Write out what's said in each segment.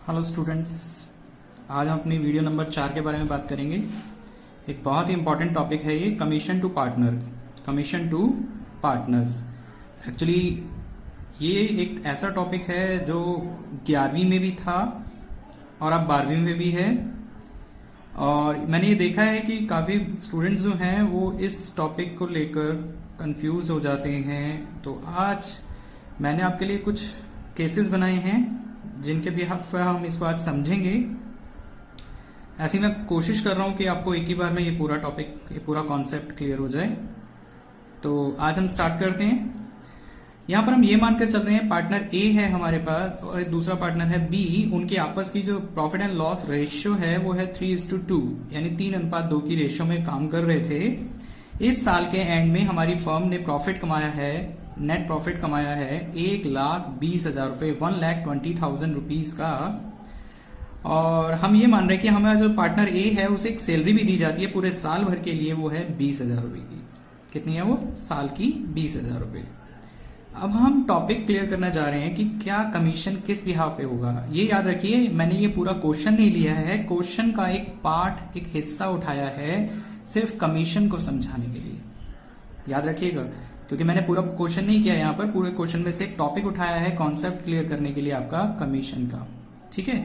Hello students, आज हम अपनी वीडियो नंबर 4 के बारे में बात करेंगे। एक बहुत ही इंपॉर्टेंट टॉपिक है ये, commission to partner. Commission to partners. Actually ये एक ऐसा टॉपिक है जो 11वीं में भी था और अब 12वीं में भी है। और मैंने ये देखा है कि काफ़ी स्टूडेंट्स जो हैं वो इस टॉपिक को लेकर कंफ्यूज हो जाते हैं। तो आज मैंने आपके लिए कुछ केसेस बनाए हैं जिनके बिहाफ पर हम इसको आज समझेंगे। ऐसी मैं कोशिश कर रहा हूं कि आपको एक ही बार में ये पूरा टॉपिक, ये पूरा कॉन्सेप्ट क्लियर हो जाए। तो आज हम स्टार्ट करते हैं। यहां पर हम ये मानकर चल रहे हैं पार्टनर ए है हमारे पास और दूसरा पार्टनर है बी। उनके आपस की जो प्रॉफिट एंड लॉस रेशियो है वो है 3:2, यानी 3:2 की रेशियो में काम कर रहे थे। इस साल के एंड में हमारी फर्म ने प्रॉफिट कमाया है, नेट प्रॉफिट कमाया है 1,20,000 रुपए, 1,20,000 रुपीज का। और हम ये मान रहे हैं कि हमारा जो पार्टनर ए है उसे एक सैलरी भी दी जाती है पूरे साल भर के लिए, वो है 20,000 रुपए की। कितनी है वो? साल की 20,000 रुपए। अब हम टॉपिक क्लियर करना जा रहे हैं कि क्या कमीशन किस बिहाफ पे होगा। ये याद रखिए, मैंने ये पूरा क्वेश्चन नहीं लिया है, क्वेश्चन का एक पार्ट, एक हिस्सा उठाया है सिर्फ कमीशन को समझाने के लिए। याद रखिएगा, क्योंकि मैंने पूरा क्वेश्चन नहीं किया यहाँ पर। पूरे क्वेश्चन में से एक टॉपिक उठाया है कॉन्सेप्ट क्लियर करने के लिए आपका कमीशन का। ठीक है,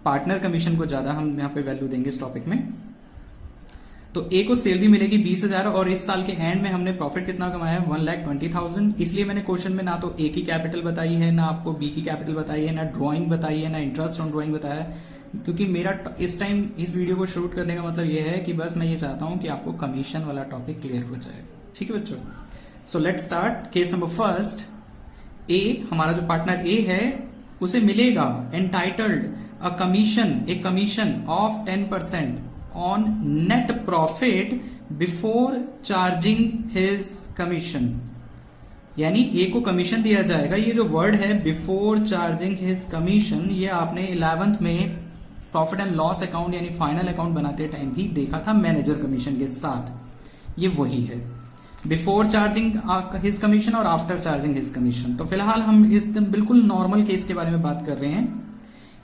पार्टनर कमीशन को ज्यादा हम यहाँ पे वैल्यू देंगे इस टॉपिक में। तो ए को सैलरी मिलेगी 20,000 और इस साल के एंड में हमने प्रॉफिट कितना कमाया है? 1,20,000। इसलिए मैंने क्वेश्चन में ना तो ए की कैपिटल बताई है, ना आपको बी की कैपिटल बताई है, ना ड्रॉइंग बताई है, ना इंटरेस्ट ऑन ड्रॉइंग बताया है। क्योंकि मेरा इस टाइम इस वीडियो को शूट करने का मतलब ये है कि बस मैं ये चाहता हूं कि आपको कमीशन वाला टॉपिक क्लियर हो जाए। ठीक है बच्चों, so let's start. Case number first, A हमारा जो पार्टनर ए है उसे मिलेगा entitled a commission, a commission of 10% on net profit before charging his commission. यानी ए को कमीशन दिया जाएगा। ये जो वर्ड है बिफोर चार्जिंग हिज कमीशन, ये आपने 11th में प्रॉफिट एंड लॉस अकाउंट यानी फाइनल अकाउंट बनाते टाइम भी देखा था मैनेजर कमीशन के साथ। ये वही है, बिफोर चार्जिंग हिज कमीशन और आफ्टर चार्जिंग हिज कमीशन। तो फिलहाल हम इस बिल्कुल नॉर्मल केस के बारे में बात कर रहे हैं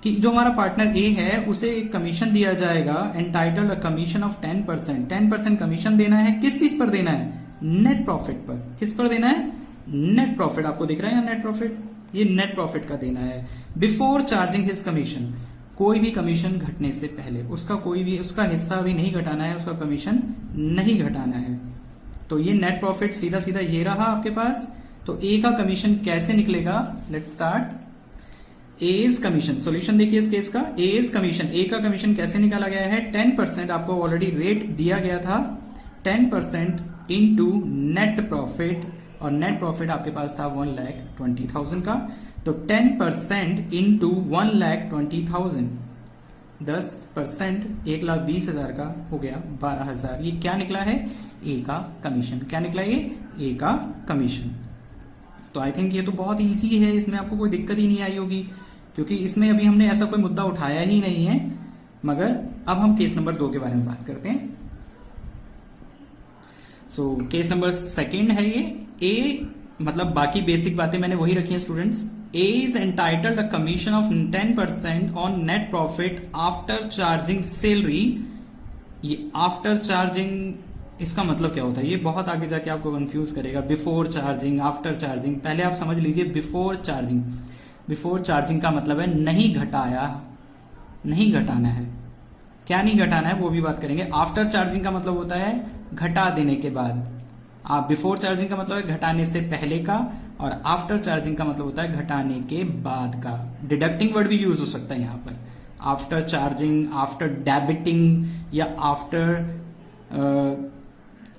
कि जो हमारा पार्टनर ए है उसे एक कमीशन दिया जाएगा, entitled a commission of 10%। 10% commission देना है। किस चीज पर देना है? नेट प्रॉफिट पर। किस पर देना है? Net profit. आपको दिख रहा है नेट प्रॉफिट? ये नेट प्रॉफिट का देना है बिफोर चार्जिंग हिज कमीशन। कोई भी कमीशन घटने से पहले उसका हिस्सा भी नहीं घटाना है, उसका कमीशन नहीं घटाना है। तो ये नेट प्रॉफिट सीधा सीधा ये रहा आपके पास। तो ए का कमीशन कैसे निकलेगा? Let's start. A's commission, solution देखिए इस केस का। एज कमीशन, ए का कमीशन कैसे निकाला गया है? 10%, आपको ऑलरेडी रेट दिया गया था, 10% इनटू नेट प्रॉफिट। और नेट प्रॉफिट आपके पास था 1,20,000 का। तो 10% इनटू 1,20,000, 10% 1,20,000 का हो गया 12,000। ये क्या निकला है? ए का कमीशन। क्या निकला ये? ए का कमीशन। तो आई थिंक ये तो बहुत इजी है, इसमें आपको कोई दिक्कत ही नहीं आई होगी, क्योंकि इसमें अभी हमने ऐसा कोई मुद्दा उठाया ही नहीं है। मगर अब हम केस नंबर 2 के बारे में बात करते हैं। सो केस नंबर सेकंड है ये। ए मतलब बाकी बेसिक बातें मैंने वही रखी हैं students. A is entitled a commission of 10% on net profit after charging salary. ये आफ्टर चार्जिंग, इसका मतलब क्या होता है? ये बहुत आगे जाके आपको कंफ्यूज करेगा। Before charging, after charging. पहले आप समझ लीजिए बिफोर चार्जिंग। बिफोर चार्जिंग का मतलब है नहीं घटाया, नहीं घटाना है। क्या नहीं घटाना है वो भी बात करेंगे। आफ्टर चार्जिंग का मतलब होता है घटा देने के बाद। आप बिफोर चार्जिंग का मतलब है घटाने से पहले का, और आफ्टर चार्जिंग का मतलब होता है घटाने के बाद का। डिडक्टिंग वर्ड भी यूज हो सकता है यहाँ पर। आफ्टर चार्जिंग, आफ्टर डेबिटिंग, या आफ्टर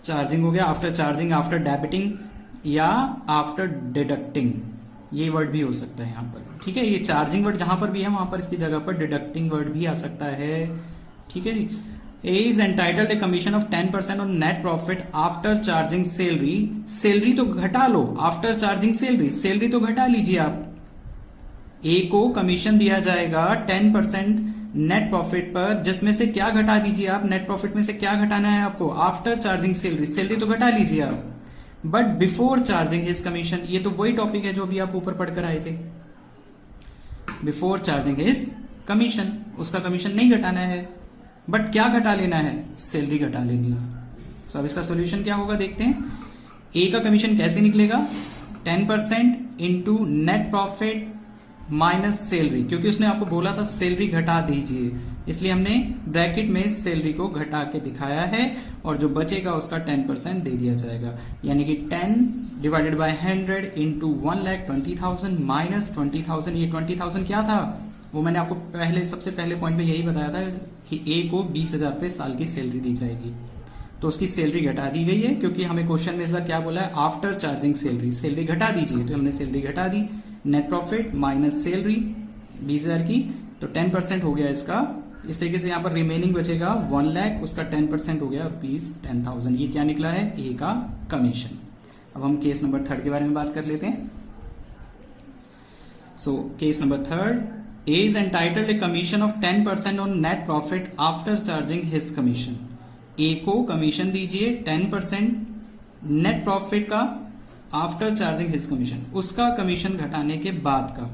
चार्जिंग हो गया, आफ्टर चार्जिंग, आफ्टर डेबिटिंग, या आफ्टर डिडक्टिंग। ये वर्ड भी हो सकता है यहाँ पर। ठीक है, ये चार्जिंग वर्ड जहां पर भी है वहां पर इसकी जगह पर डिडक्टिंग वर्ड भी आ सकता है। ठीक है, A is entitled a commission of 10% on net profit after charging salary. Salary तो घटा लो, आफ्टर चार्जिंग सैलरी, सैलरी तो घटा लीजिए आप। ए को कमीशन दिया जाएगा 10% नेट प्रॉफिट पर, जिसमें से क्या घटा दीजिए आप? नेट प्रॉफिट में से क्या घटाना है आपको? After charging salary. सैलरी तो घटा लीजिए आप, but before charging his commission. ये तो वही टॉपिक है जो अभी आप ऊपर पढ़कर आए थे। बिफोर चार्जिंग हिज कमीशन, उसका कमीशन नहीं घटाना है, बट क्या घटा लेना है, सैलरी घटा लेनी है। सो अब इसका सोल्यूशन क्या होगा देखते हैं। ए का कमीशन कैसे निकलेगा, 10% into net profit minus salary, क्योंकि उसने आपको बोला था सैलरी घटा दीजिए, इसलिए हमने ब्रैकेट में सैलरी को घटा के दिखाया है और जो बचेगा उसका 10% दे दिया जाएगा, यानी कि 10 डिवाइडेड बाय 100 इंटू 1,20,000 माइनस 20,000। ये 20,000 क्या था, वो मैंने आपको सबसे पहले पॉइंट में यही बताया था कि ए को 20,000 रुपए साल की सैलरी दी जाएगी, तो उसकी सैलरी घटा दी गई है, क्योंकि हमें क्वेश्चन में इस बार क्या बोला है, आफ्टर चार्जिंग सैलरी, सैलरी घटा दीजिए, तो हमने सैलरी घटा दी। नेट प्रॉफिट माइनस सैलरी 20,000 की, तो 10% हो गया इसका। इस तरीके से यहाँ पर रिमेनिंग बचेगा 1 लाख, उसका 10% हो गया रुपीज 10,000। ये क्या निकला है, ए का कमीशन। अब हम केस नंबर 3 के बारे में बात कर लेते हैं। So case number 3, A is entitled a commission of 10% on net profit after charging his commission. A को कमीशन दीजिए 10% नेट प्रॉफिट का आफ्टर चार्जिंग हिज कमीशन, उसका कमीशन घटाने के बाद का।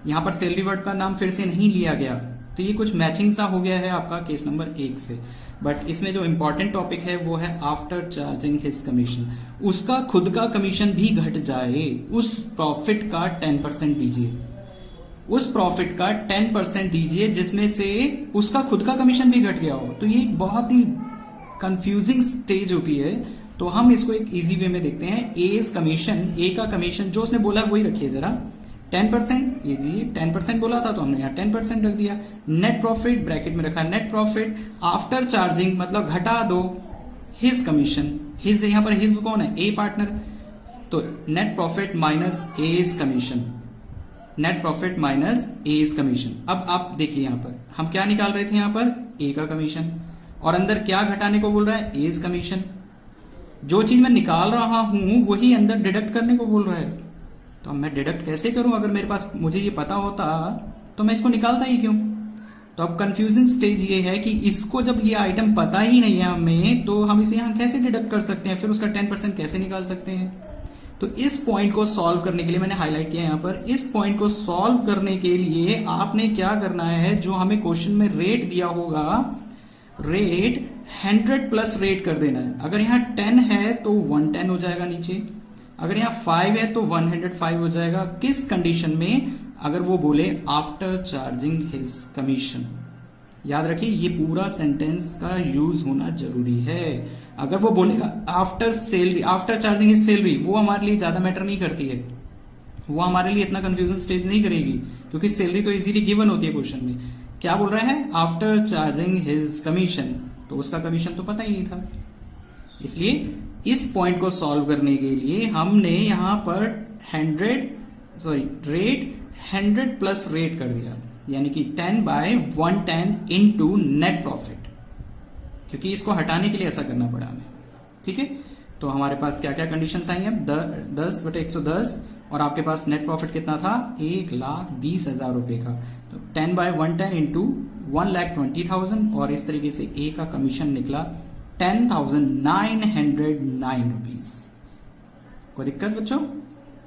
यहां पर सैलरी वर्ड का नाम फिर से नहीं लिया गया, तो ये कुछ मैचिंग सा हो गया है आपका केस नंबर 1 से, बट इसमें जो इंपॉर्टेंट टॉपिक है वो है आफ्टर चार्जिंग हिज कमीशन, उसका खुद का कमीशन भी घट जाए, उस प्रॉफिट का 10% दीजिए, उस प्रॉफिट का 10% दीजिए जिसमें से उसका खुद का कमीशन भी घट गया हो। तो ये एक बहुत ही कंफ्यूजिंग स्टेज होती है, तो हम इसको एक इजी वे में देखते हैं। ए कमीशन, ए का कमीशन जो उसने बोला वही रखिए जरा, 10%, ये जी 10% बोला था तो हमने यहाँ 10% रख दिया। नेट प्रॉफिट ब्रैकेट में रखा, नेट प्रॉफिट आफ्टर चार्जिंग मतलब घटा दो हिज कमीशन, हिज यहाँ पर हिज कौन है, ए पार्टनर, तो net profit minus A's commission, net profit minus A's commission. अब आप देखिए यहां पर हम क्या निकाल रहे थे, यहां पर ए का कमीशन और अंदर क्या घटाने को बोल रहा है, एज कमीशन। जो चीज मैं निकाल रहा हूं वही अंदर डिडक्ट करने को बोल रहा है, तो अब मैं डिडक्ट कैसे करूं, अगर मेरे पास मुझे ये पता होता तो मैं इसको निकालता ही क्यों। तो अब कंफ्यूजिंग स्टेज ये है कि इसको जब ये आइटम पता ही नहीं है हमें, तो हम इसे यहां कैसे डिडक्ट कर सकते हैं, फिर उसका 10% कैसे निकाल सकते हैं। तो इस पॉइंट को सॉल्व करने के लिए मैंने हाईलाइट किया यहां पर, इस पॉइंट को सॉल्व करने के लिए आपने क्या करना है, जो हमें क्वेश्चन में रेट दिया होगा, रेट 100 प्लस रेट कर देना है। अगर यहां 10 है तो 110 हो जाएगा नीचे, अगर यहां 5 है तो 105 हो जाएगा। किस कंडीशन में, अगर वो बोले आफ्टर चार्जिंग हिज कमीशन। याद रखिए ये पूरा सेंटेंस का यूज होना जरूरी है। अगर वो बोलेगा after salary, after charging his salary, वो हमारे लिए ज्यादा मैटर नहीं करती है, वो हमारे लिए इतना कंफ्यूजन स्टेज नहीं करेगी, क्योंकि सैलरी तो इजीली गिवन होती है क्वेश्चन में। क्या बोल रहा है, आफ्टर चार्जिंग हिज कमीशन, तो उसका कमीशन तो पता ही नहीं था। इसलिए इस पॉइंट को सॉल्व करने के लिए हमने यहां पर रेट 100 प्लस रेट कर दिया, यानी कि 10/110 इंटू नेट प्रॉफिट, क्योंकि इसको हटाने के लिए ऐसा करना पड़ा हमें। ठीक है, तो हमारे पास क्या क्या कंडीशंस आई हैं, 10/110, और आपके पास नेट प्रॉफिट कितना था, 1,20,000 रुपए का, तो 10/110 इंटू 1,20,000, और इस तरीके से ए का कमीशन निकला 10,909 रुपीज। कोई दिक्कत बच्चों?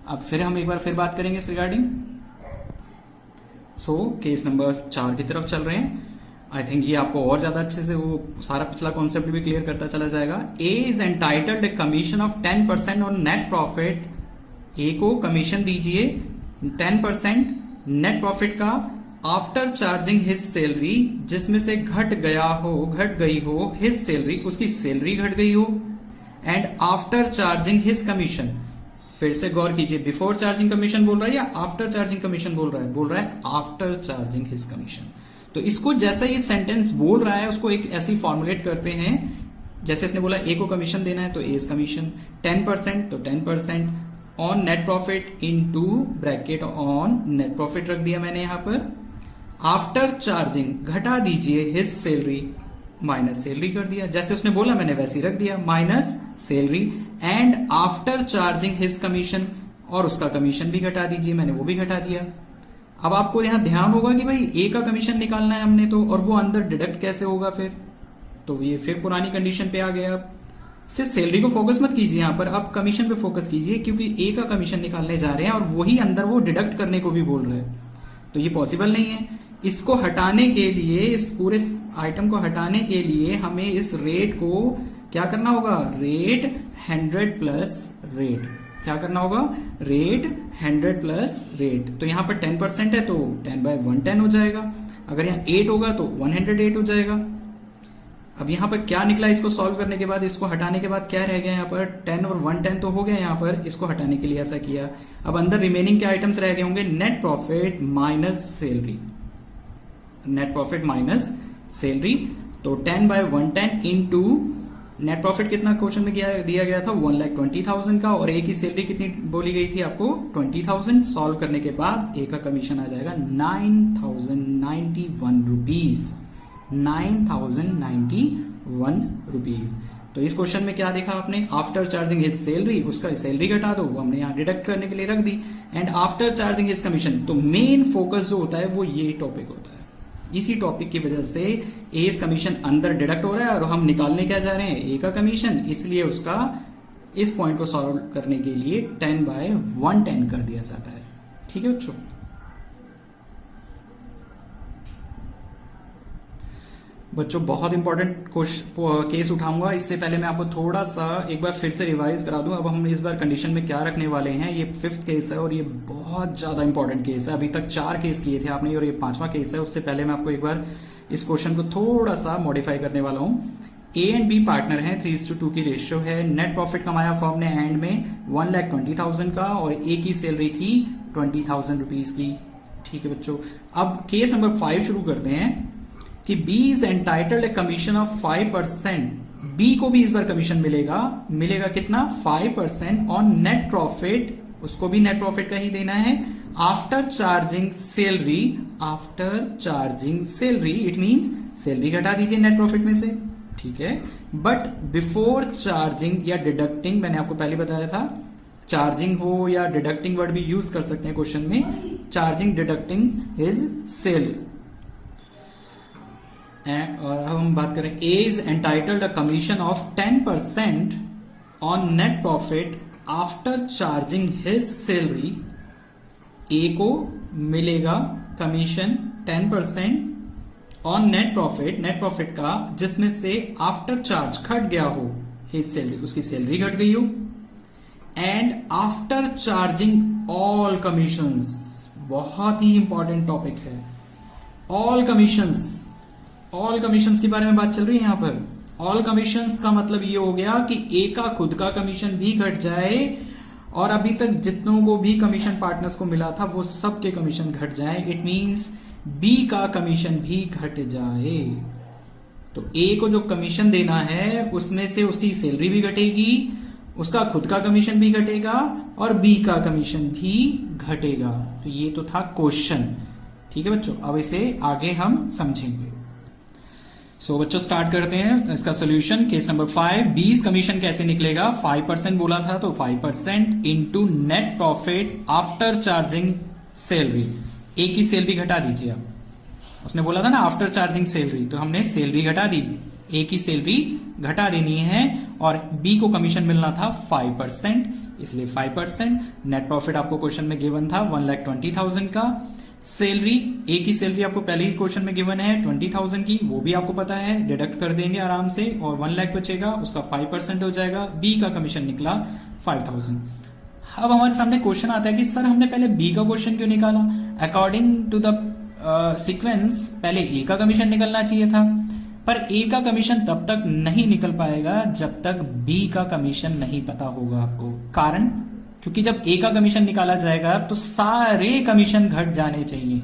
अब फिर हम एक बार फिर बात करेंगे इस रिगार्डिंग। सो केस नंबर 4 की तरफ चल रहे हैं। आई थिंक ये आपको और ज्यादा अच्छे से वो सारा पिछला कॉन्सेप्ट भी क्लियर करता चला जाएगा। A is entitled a commission of 10% on net profit. A को कमीशन दीजिए 10% नेट प्रॉफिट का आफ्टर चार्जिंग हिज सैलरी, जिसमें से घट गई हो हिज सैलरी, उसकी सैलरी घट गई हो, and after charging his commission. फिर से गौर कीजिए, बिफोर चार्जिंग कमीशन बोल रहा है या आफ्टर चार्जिंग कमीशन बोल रहा है आफ्टर चार्जिंग हिज कमीशन। तो इसको जैसा ये सेंटेंस बोल रहा है उसको एक ऐसी फॉर्मुलेट करते हैं, जैसे इसने बोला ए को कमीशन देना है तो एज कमीशन, 10% तो 10% on net profit into bracket on net profit रख दिया मैंने यहां पर। आफ्टर चार्जिंग घटा दीजिए हिज सैलरी, माइनस सैलरी कर दिया, जैसे उसने बोला मैंने वैसे ही रख दिया, minus salary, and after charging his commission, और उसका कमीशन भी घटा दीजिए, मैंने वो भी घटा दिया। अब आपको यहां ध्यान होगा कि भाई ए का कमीशन निकालना है हमने तो, और वो अंदर डिडक्ट कैसे होगा फिर, तो ये फिर पुरानी कंडीशन पे आ गया। आप सिर्फ सैलरी को फोकस मत कीजिए यहां पर, आप कमीशन पे फोकस कीजिए, क्योंकि ए का कमीशन निकालने जा रहे हैं और वही अंदर वो डिडक्ट करने को भी बोल रहे हैं, तो ये पॉसिबल नहीं है। इसको हटाने के लिए, इस पूरे आइटम को हटाने के लिए हमें इस रेट को क्या करना होगा, रेट 100 प्लस रेट, क्या करना होगा, रेट 100 प्लस रेट। तो यहां पर 10% है तो 10/110 हो जाएगा, अगर यहाँ 8 होगा तो 108 हो जाएगा। अब यहां पर क्या निकला, इसको सॉल्व करने के बाद, इसको हटाने के बाद क्या रह गया यहाँ पर, 10 और 110 तो हो गया यहाँ पर, इसको हटाने के लिए ऐसा किया। अब अंदर रिमेनिंग क्या आइटम्स रह गए होंगे, net profit minus salary, net profit minus salary. तो 10/110 इंटू नेट प्रॉफिट कितना क्वेश्चन में दिया गया था, 1,20,000 का, और ए की सैलरी कितनी बोली गई थी आपको, 20,000। सॉल्व करने के बाद ए का कमीशन आ जाएगा 9,091 रुपीज, 9,091 रुपीज। तो इस क्वेश्चन में क्या देखा आपने, आफ्टर चार्जिंग हिज सैलरी, उसका सैलरी घटा दो, वो हमने यहाँ डिडक्ट करने के लिए रख दी, and after charging his commission. तो मेन फोकस जो होता है वो ये टॉपिक होता है, इसी टॉपिक की वजह से ए कमीशन अंदर डिडक्ट हो रहा है और हम निकालने क्या जा रहे हैं, ए का कमीशन, इसलिए उसका इस पॉइंट को सॉल्व करने के लिए 10/110 कर दिया जाता है। ठीक है बच्चों, बहुत इंपॉर्टेंट केस उठाऊंगा। इससे पहले मैं आपको थोड़ा सा एक बार फिर से रिवाइज करा दूं। अब हम इस बार कंडीशन में क्या रखने वाले हैं, ये 5th केस है और ये बहुत ज्यादा इंपॉर्टेंट केस है। अभी तक 4 केस किए थे आपने और ये 5वां केस है। उससे पहले मैं आपको एक बार इस क्वेश्चन को थोड़ा सा मॉडिफाई करने वाला हूं। ए एंड बी पार्टनर है, 3:2 की रेशियो है। नेट प्रॉफिट कमाया फर्म ने एंड में 1,20,000 का और ए की सैलरी थी 20,000 रुपीज की। ठीक है बच्चों, अब केस नंबर 5 शुरू करते हैं कि B is entitled a commission of 5%। B को भी इस बार कमीशन मिलेगा कितना, 5% ऑन नेट प्रॉफिट, उसको भी नेट प्रॉफिट का ही देना है। After charging salary, after charging salary it means salary घटा दीजिए नेट प्रॉफिट में से, ठीक है। बट बिफोर चार्जिंग या डिडक्टिंग, मैंने आपको पहले बताया था, चार्जिंग हो या डिडक्टिंग वर्ड भी यूज कर सकते हैं क्वेश्चन में, चार्जिंग डिडक्टिंग हिज सैलरी। और अब हम बात करें, A is entitled a commission of 10% on net profit after charging his salary. A को मिलेगा कमीशन 10% ऑन नेट प्रॉफिट का, जिसमें से आफ्टर चार्ज घट गया हो हिज सैलरी, उसकी सैलरी घट गई हो, and after charging all commissions. बहुत ही इंपॉर्टेंट टॉपिक है, ऑल कमीशंस के बारे में बात चल रही है यहां पर। ऑल कमीशंस का मतलब ये हो गया कि ए का खुद का कमीशन भी घट जाए और अभी तक जितनों को भी कमीशन पार्टनर्स को मिला था वो सब के कमीशन घट जाए। इट मींस बी का कमीशन भी घट जाए। तो ए को जो कमीशन देना है उसमें से उसकी सैलरी भी घटेगी, उसका खुद का कमीशन भी घटेगा और बी का कमीशन भी घटेगा। तो ये तो था क्वेश्चन, ठीक है बच्चों। अब इसे आगे हम समझेंगे। सो बच्चों स्टार्ट करते हैं इसका सोल्यूशन। केस नंबर 5, बीस कमीशन कैसे निकलेगा, 5% बोला था तो 5% into net profit after charging salary. A की सैलरी घटा दीजिए आप, उसने बोला था ना आफ्टर चार्जिंग सैलरी, तो हमने सैलरी घटा दी, ए की सैलरी घटा देनी है और बी को कमीशन मिलना था 5%, इसलिए 5%। नेट प्रॉफिट आपको क्वेश्चन में गिवन था 1,20,000 का। सैलरी, ए की सैलरी आपको पहले ही क्वेश्चन में गिवन है 20,000 की, वो भी आपको पता है, डिडक्ट कर देंगे आराम से और 1 लाख बचेगा, उसका 5% हो जाएगा। बी का कमीशन निकला 5,000। अब हमारे सामने क्वेश्चन आता है कि सर हमने पहले बी का क्वेश्चन क्यों निकाला। अकॉर्डिंग टू द सीक्वेंस पहले ए का कमीशन निकलना चाहिए था, पर ए का कमीशन तब तक नहीं निकल पाएगा जब तक बी का कमीशन नहीं पता होगा आपको। कारण, क्योंकि जब ए का कमीशन निकाला जाएगा तो सारे कमीशन घट जाने चाहिए,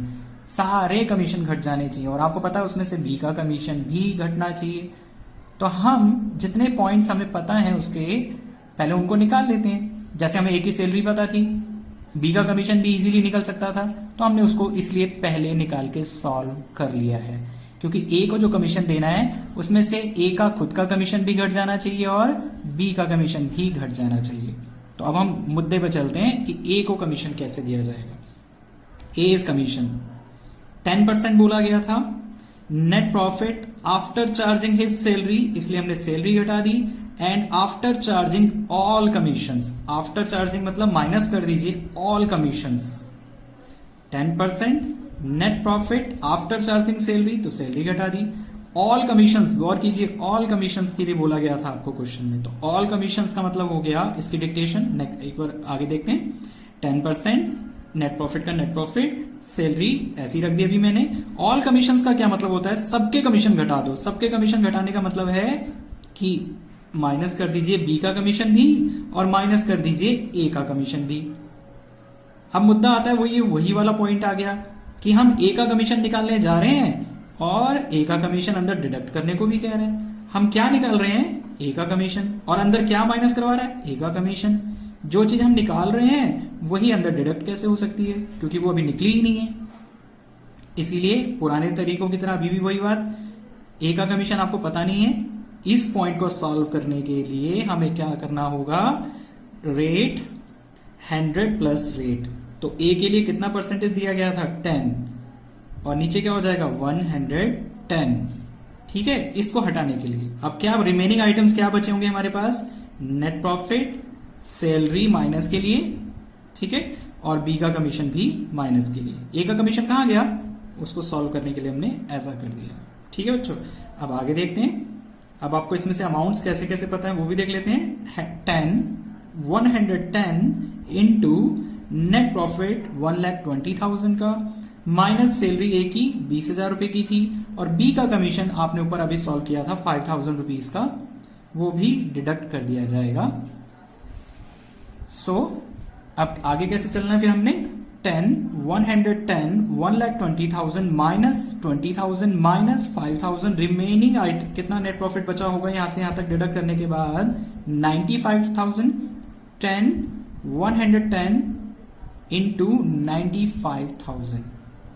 सारे कमीशन घट जाने चाहिए और आपको पता है उसमें से बी का कमीशन भी घटना चाहिए। तो हम जितने पॉइंट्स हमें पता है उसके पहले उनको निकाल लेते हैं। जैसे हमें ए की सैलरी पता थी, बी का कमीशन भी इजीली निकल सकता था, तो हमने उसको इसलिए पहले निकाल के सॉल्व कर लिया है। क्योंकि ए को जो कमीशन देना है उसमें से ए का खुद का कमीशन भी घट जाना चाहिए और बी का कमीशन भी घट जाना चाहिए। तो अब हम मुद्दे पे चलते हैं कि ए को कमीशन कैसे दिया जाएगा। ए इज कमीशन 10% बोला गया था, net profit after charging his salary, इसलिए हमने सैलरी घटा दी, and after charging all commissions, after charging मतलब माइनस कर दीजिए all commissions, 10% net profit after charging salary, तो सैलरी घटा दी। ऑल कमीशंस, गौर कीजिए, ऑल कमीशंस के लिए बोला गया था आपको क्वेश्चन में, तो ऑल कमीशंस का मतलब हो गया इसकी डिक्टेशन, एक बार आगे देखते हैं। 10% नेट प्रॉफिट का नेट प्रॉफिट, सैलरी ऐसी रख दी अभी मैंने। ऑल कमीशंस का क्या मतलब होता है, सबके कमीशन घटा दो। सबके कमीशन घटाने का मतलब है कि माइनस कर दीजिए बी का कमीशन भी और माइनस कर दीजिए ए का कमीशन भी। अब मुद्दा आता है वही वाला पॉइंट आ गया कि हम ए का कमीशन निकालने जा रहे हैं और ए का कमीशन अंदर डिडक्ट करने को भी कह रहे हैं। हम क्या निकाल रहे हैं, ए का कमीशन, और अंदर क्या माइनस करवा रहा है, ए का कमीशन। जो चीज हम निकाल रहे हैं वही अंदर डिडक्ट कैसे हो सकती है, क्योंकि वो अभी निकली ही नहीं है। इसीलिए पुराने तरीकों की तरह अभी भी वही बात, ए का कमीशन आपको पता नहीं है। इस पॉइंट को सॉल्व करने के लिए हमें क्या करना होगा, रेट 100 प्लस रेट, तो ए के लिए कितना परसेंटेज दिया गया था, 10, और नीचे क्या हो जाएगा 110। ठीक है, इसको हटाने के लिए अब क्या रिमेनिंग आइटम्स क्या बचे होंगे हमारे पास, नेट प्रॉफिट, सैलरी माइनस के लिए, ठीक है, और बी का कमीशन भी माइनस के लिए। ए का कमीशन कहां गया, उसको सॉल्व करने के लिए हमने ऐसा कर दिया। ठीक है बच्चों, अब आगे देखते हैं। अब आपको इसमें से अमाउंट्स कैसे कैसे पता है वो भी देख लेते हैं। 110 इंटू नेट प्रॉफिट 1,20,000 का, माइनस सैलरी ए की 20,000 रुपए की थी, और बी का कमीशन आपने ऊपर अभी सॉल्व किया था 5,000 रुपीज का, वो भी डिडक्ट कर दिया जाएगा। अब आगे कैसे चलना है फिर हमने, 110 1,20,000 माइनस 20,000 माइनस 5,000, रिमेनिंग आइटम कितना नेट प्रॉफिट बचा होगा यहां से यहां तक डिडक्ट करने के बाद 95,000। 110 इंटू 95,000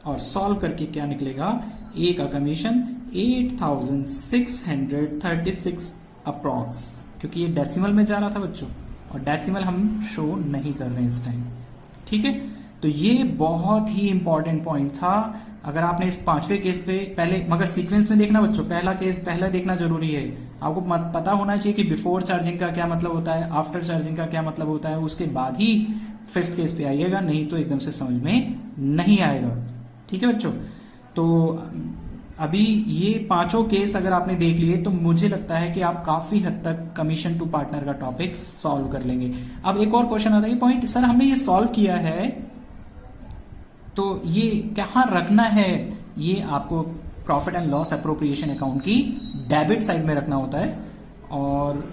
और सॉल्व करके क्या निकलेगा, ए का कमीशन 8,636 अप्रॉक्स, क्योंकि ये डेसिमल में जा रहा था बच्चों, और डेसिमल हम शो नहीं कर रहे हैं इस टाइम। ठीक है, तो ये बहुत ही इंपॉर्टेंट पॉइंट था। अगर आपने इस पांचवें केस पे पहले, मगर सीक्वेंस में देखना बच्चों, पहला केस पहला देखना जरूरी है। आपको पता होना चाहिए कि बिफोर चार्जिंग का क्या मतलब होता है, आफ्टर चार्जिंग का क्या मतलब होता है, उसके बाद ही फिफ्थ केस पे आइएगा, नहीं तो एकदम से समझ में नहीं आएगा। ठीक है बच्चों, तो अभी ये पांचों केस अगर आपने देख लिए तो मुझे लगता है कि आप काफी हद तक कमीशन टू पार्टनर का टॉपिक सॉल्व कर लेंगे। अब एक और क्वेश्चन आता है, पॉइंट सर हमने ये सॉल्व किया है तो ये कहां रखना है, ये आपको profit and loss appropriation account की डेबिट साइड में रखना होता है, और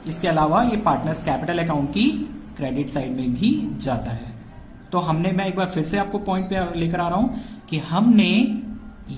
इसके अलावा ये पार्टनर्स कैपिटल अकाउंट की क्रेडिट साइड में भी जाता है। तो मैं एक बार फिर से आपको पॉइंट पे लेकर आ रहा हूं कि हमने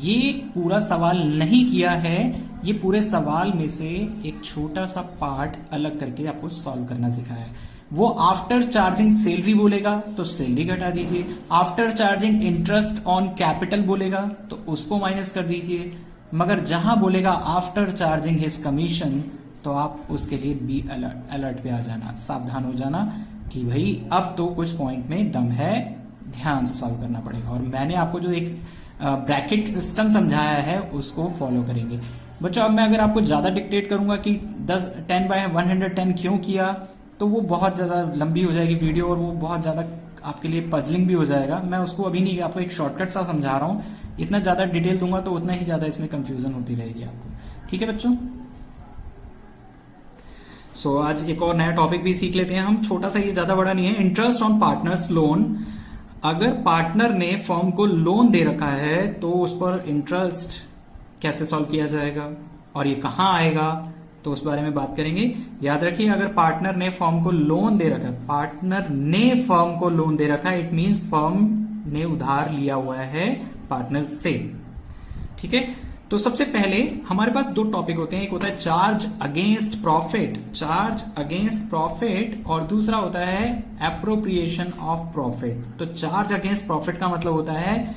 ये पूरा सवाल नहीं किया है, ये पूरे सवाल में से एक छोटा सा पार्ट अलग करके आपको सॉल्व करना सिखाया है। वो आफ्टर चार्जिंग सैलरी बोलेगा तो सैलरी घटा दीजिए, after charging interest on capital बोलेगा तो उसको माइनस कर दीजिए, मगर जहां बोलेगा आफ्टर चार्जिंग हिज कमीशन तो आप उसके लिए बी अलर्ट पे आ जाना, सावधान हो जाना कि भाई अब तो कुछ पॉइंट में दम है, ध्यान से सॉल्व करना पड़ेगा। और मैंने आपको जो एक ब्रैकेट सिस्टम समझाया है उसको फॉलो करेंगे बच्चों। अब मैं अगर आपको ज्यादा डिक्टेट करूंगा कि 10/110 क्यों किया, तो वो बहुत ज्यादा लंबी हो जाएगी वीडियो और वो बहुत ज्यादा आपके लिए पजलिंग भी हो जाएगा। मैं उसको अभी नहीं, आपको एक शॉर्टकट सा समझा रहा हूं, इतना ज्यादा डिटेल दूंगा तो उतना ही ज्यादा इसमें कंफ्यूजन होती रहेगी आपको। ठीक है बच्चों, आज एक और नया टॉपिक भी सीख लेते हैं हम, छोटा सा, ये ज्यादा बड़ा नहीं है। Interest on partners loan. अगर पार्टनर ने फर्म को लोन दे रखा है तो उस पर इंटरेस्ट कैसे सॉल्व किया जाएगा और ये कहां आएगा, तो उस बारे में बात करेंगे। याद रखिए, अगर पार्टनर ने फर्म को लोन दे रखा है, पार्टनर ने फर्म को लोन दे रखा है, इट मींस फर्म ने उधार लिया हुआ है पार्टनर से। ठीक है, तो सबसे पहले हमारे पास दो टॉपिक होते हैं, एक होता है चार्ज अगेंस्ट प्रॉफिट, और दूसरा होता है एप्रोप्रिएशन ऑफ प्रॉफिट। तो चार्ज अगेंस्ट प्रॉफिट का मतलब होता है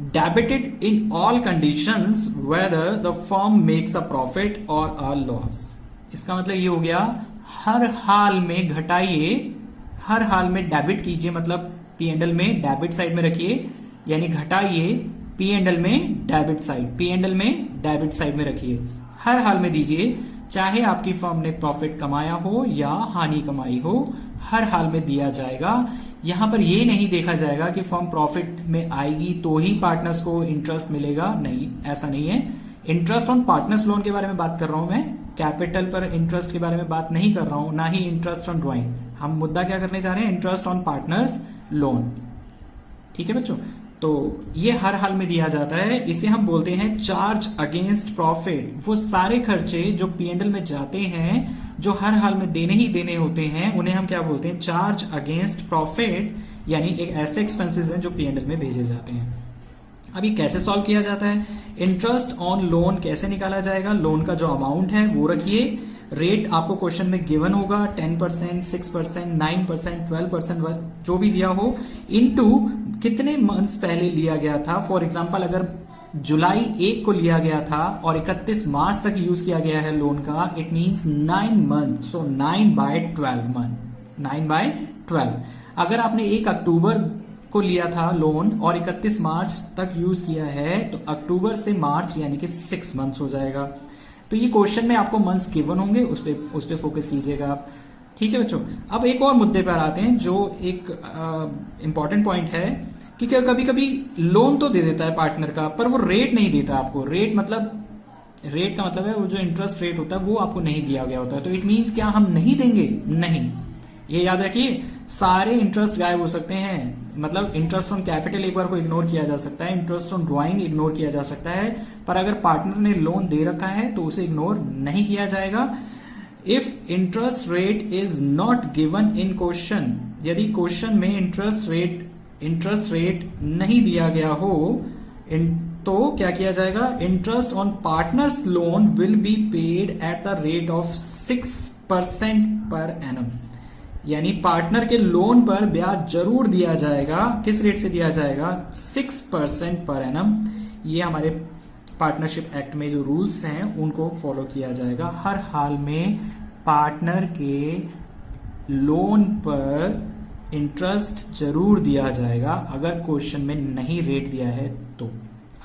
debited in all conditions whether the firm makes a profit और अ लॉस। इसका मतलब ये हो गया, हर हाल में घटाइए, हर हाल में डेबिट कीजिए, मतलब P&L में डेबिट साइड में रखिए, यानी घटाइए P&L में डेबिट साइड में रखिए, हर हाल में दीजिए, चाहे आपकी फर्म ने प्रॉफिट कमाया हो या हानि कमाई हो, हर हाल में दिया जाएगा। यहां पर ये नहीं देखा जाएगा कि फर्म प्रॉफिट में आएगी तो ही पार्टनर्स को इंटरेस्ट मिलेगा, नहीं, ऐसा नहीं है। इंटरेस्ट ऑन पार्टनर्स लोन के बारे में बात कर रहा हूं मैं, कैपिटल पर इंटरेस्ट के बारे में बात नहीं कर रहा हूं, ना ही इंटरेस्ट ऑन ड्राइंग। हम मुद्दा क्या करने जा रहे हैं, इंटरेस्ट ऑन पार्टनर्स लोन। ठीक है बच्चों, तो ये हर हाल में दिया जाता है, इसे हम बोलते हैं चार्ज अगेंस्ट प्रॉफिट। वो सारे खर्चे जो पीएनएल में जाते हैं, जो हर हाल में देने ही देने होते हैं, उन्हें हम क्या बोलते हैं, चार्ज अगेंस्ट प्रॉफिट, यानी एक ऐसे एक्सपेंसेस हैं जो पीएनएल में भेजे जाते हैं। अभी कैसे सॉल्व किया जाता है, इंटरेस्ट ऑन लोन कैसे निकाला जाएगा, लोन का जो अमाउंट है वो रखिए, रेट आपको क्वेश्चन में गिवन होगा 10%, 6%, 9%, 12%, जो भी दिया हो, इनटू कितने मंथ्स पहले लिया गया था। फॉर एग्जांपल अगर जुलाई 1 को लिया गया था और 31 मार्च तक यूज किया गया है लोन का, it means 9 month, so 9/12 month, 9/12। अगर आपने 1 अक्टूबर को लिया था लोन और 31 मार्च तक यूज किया है, तो अक्टूबर से मार्च यानी कि 6 मंथ्स हो जाएगा। तो ये क्वेश्चन में आपको मंथ्स गिवन होंगे, उस पे फोकस कीजिएगा आप। ठीक है बच्चों, अब एक और मुद्दे पर आते हैं जो एक इंपॉर्टेंट पॉइंट है कि क्या कभी कभी लोन तो दे देता है पार्टनर का, पर वो रेट नहीं देता आपको। रेट का मतलब है वो जो इंटरेस्ट रेट होता है वो आपको नहीं दिया गया होता है। तो इट मींस क्या हम नहीं देंगे, नहीं, ये याद रखिए, सारे इंटरेस्ट गायब हो सकते हैं। मतलब इंटरेस्ट ऑन कैपिटल एक बार को इग्नोर किया जा सकता है, इंटरेस्ट ऑन ड्राइंग इग्नोर किया जा सकता है, पर अगर पार्टनर ने लोन दे रखा है तो उसे इग्नोर नहीं किया जाएगा। If interest rate is not given in question, यदि क्वेश्चन में इंटरेस्ट रेट नहीं दिया गया हो, तो क्या किया जाएगा, interest on partners loan will be paid at the rate of 6% per annum. यानी पार्टनर के लोन पर ब्याज जरूर दिया जाएगा। किस रेट से दिया जाएगा, 6% पर एनम। ये हमारे पार्टनरशिप एक्ट में जो रूल्स हैं उनको फॉलो किया जाएगा। हर हाल में पार्टनर के लोन पर इंटरेस्ट जरूर दिया जाएगा। अगर क्वेश्चन में नहीं रेट दिया है तो,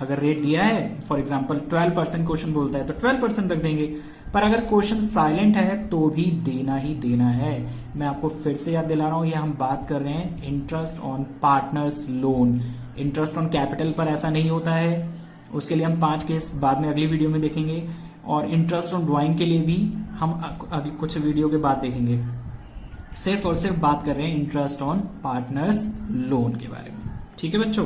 अगर रेट दिया है फॉर एग्जांपल 12% क्वेश्चन बोलता है तो 12% रख देंगे, पर अगर क्वेश्चन साइलेंट है तो भी देना ही देना है। मैं आपको फिर से याद दिला रहा हूं, ये हम बात कर रहे हैं interest on partners loan. Interest on capital पर ऐसा नहीं होता है, उसके लिए हम 5 केस बाद में अगली वीडियो में देखेंगे, और इंटरेस्ट ऑन ड्राइंग के लिए भी हम अभी कुछ वीडियो के बाद देखेंगे। सिर्फ और सिर्फ बात कर रहे हैं इंटरेस्ट ऑन पार्टनर्स लोन के बारे में। ठीक है बच्चों,